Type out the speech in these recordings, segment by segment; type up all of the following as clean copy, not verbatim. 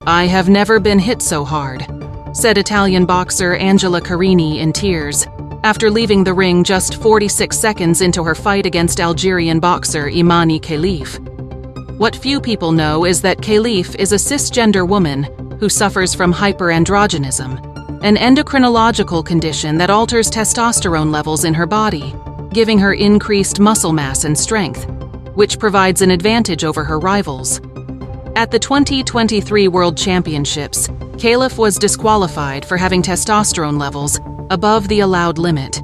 "I have never been hit so hard," said Italian boxer Angela Carini in tears, after leaving the ring just 46 seconds into her fight against Algerian boxer Imane Khelif. What few people know is that Khelif is a cisgender woman who suffers from hyperandrogenism, an endocrinological condition that alters testosterone levels in her body, giving her increased muscle mass and strength, which provides an advantage over her rivals. At the 2023 World Championships, Khelif was disqualified for having testosterone levels above the allowed limit.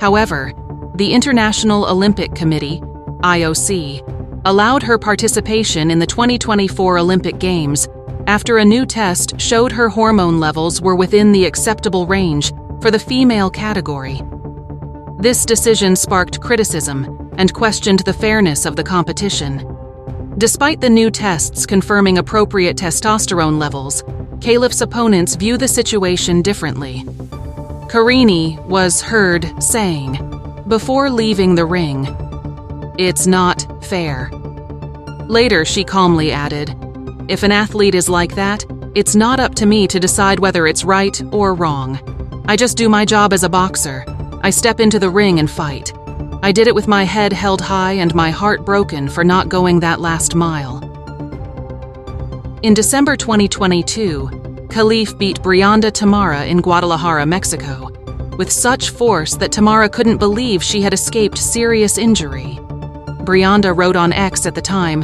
However, the International Olympic Committee, IOC, allowed her participation in the 2024 Olympic Games after a new test showed her hormone levels were within the acceptable range for the female category. This decision sparked criticism and questioned the fairness of the competition. Despite the new tests confirming appropriate testosterone levels, Khelif's opponents view the situation differently. Carini was heard saying, before leaving the ring, "It's not fair." Later, she calmly added, "If an athlete is like that, it's not up to me to decide whether it's right or wrong. I just do my job as a boxer. I step into the ring and fight. I did it with my head held high and my heart broken for not going that last mile." In December 2022, Khelif beat Brianda Tamara in Guadalajara, Mexico, with such force that Tamara couldn't believe she had escaped serious injury. Brianda wrote on X at the time,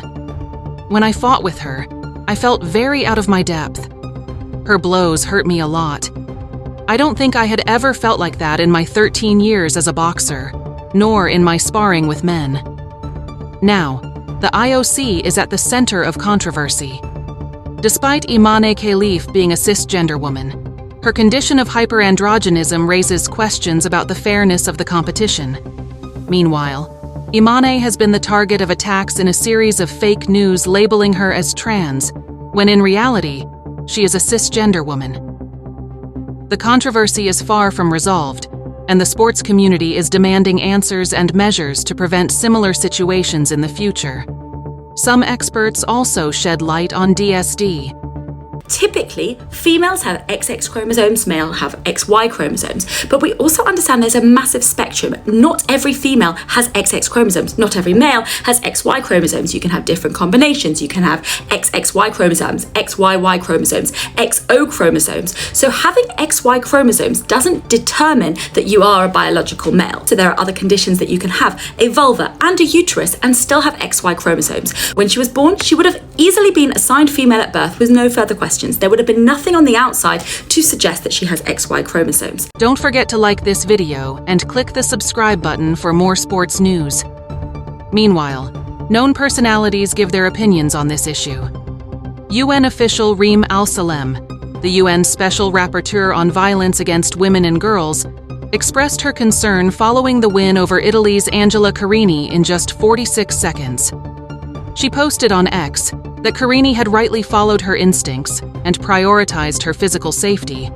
"When I fought with her, I felt very out of my depth. Her blows hurt me a lot. I don't think I had ever felt like that in my 13 years as a boxer, nor in my sparring with men." Now, the IOC is at the center of controversy. Despite Imane Khelif being a cisgender woman, her condition of hyperandrogenism raises questions about the fairness of the competition. Meanwhile, Imane has been the target of attacks in a series of fake news labeling her as trans, when in reality, she is a cisgender woman. The controversy is far from resolved, and the sports community is demanding answers and measures to prevent similar situations in the future. Some experts also shed light on DSD. Typically, females have XX chromosomes, males have XY chromosomes, but we also understand there's a massive spectrum. Not every female has XX chromosomes, not every male has XY chromosomes. You can have different combinations. You can have XXY chromosomes, XYY chromosomes, XO chromosomes. So having XY chromosomes doesn't determine that you are a biological male. So there are other conditions that you can have a vulva and a uterus and still have XY chromosomes. When she was born, she would have easily been assigned female at birth with no further questions. There would have been nothing on the outside to suggest that she has XY chromosomes. Don't forget to like this video and click the subscribe button for more sports news. Meanwhile, known personalities give their opinions on this issue. UN official Reem Al-Salem, the UN Special Rapporteur on Violence Against Women and Girls, expressed her concern following the win over Italy's Angela Carini in just 46 seconds. She posted on X that Carini had rightly followed her instincts and prioritized her physical safety,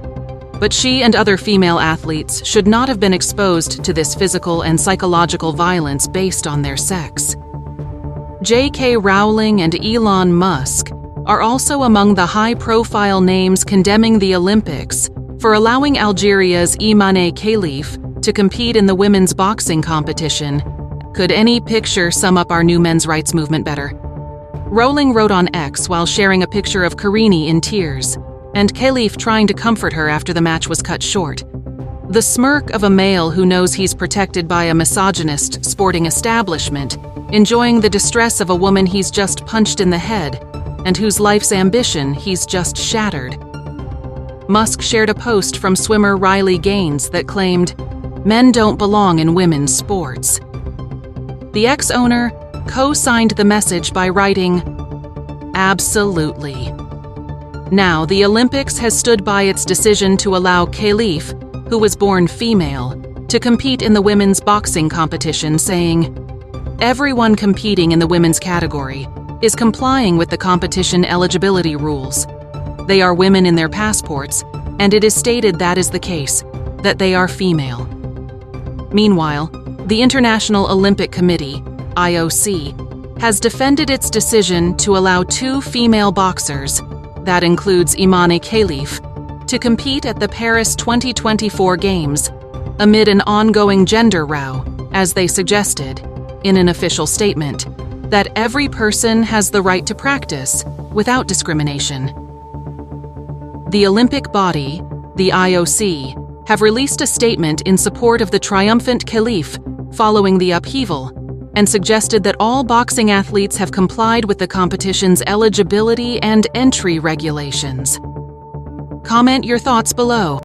but she and other female athletes should not have been exposed to this physical and psychological violence based on their sex. J.K. Rowling and Elon Musk are also among the high-profile names condemning the Olympics for allowing Algeria's Imane Khelif to compete in the women's boxing competition. Could any picture sum up our new men's rights movement better? Rowling wrote on X while sharing a picture of Carini in tears, and Khelif trying to comfort her after the match was cut short. The smirk of a male who knows he's protected by a misogynist sporting establishment, enjoying the distress of a woman he's just punched in the head, and whose life's ambition he's just shattered. Musk shared a post from swimmer Riley Gaines that claimed, "Men don't belong in women's sports." The ex-owner co-signed the message by writing, "Absolutely." Now, the Olympics has stood by its decision to allow Khelif, who was born female, to compete in the women's boxing competition, saying, "Everyone competing in the women's category is complying with the competition eligibility rules. They are women in their passports, and it is stated that is the case, that they are female." Meanwhile, the International Olympic Committee, IOC, has defended its decision to allow two female boxers, that includes Imane Khelif, to compete at the Paris 2024 Games amid an ongoing gender row, as they suggested, in an official statement, that every person has the right to practice without discrimination. The Olympic body, the IOC, have released a statement in support of the triumphant Khelif following the upheaval and suggested that all boxing athletes have complied with the competition's eligibility and entry regulations. Comment your thoughts below.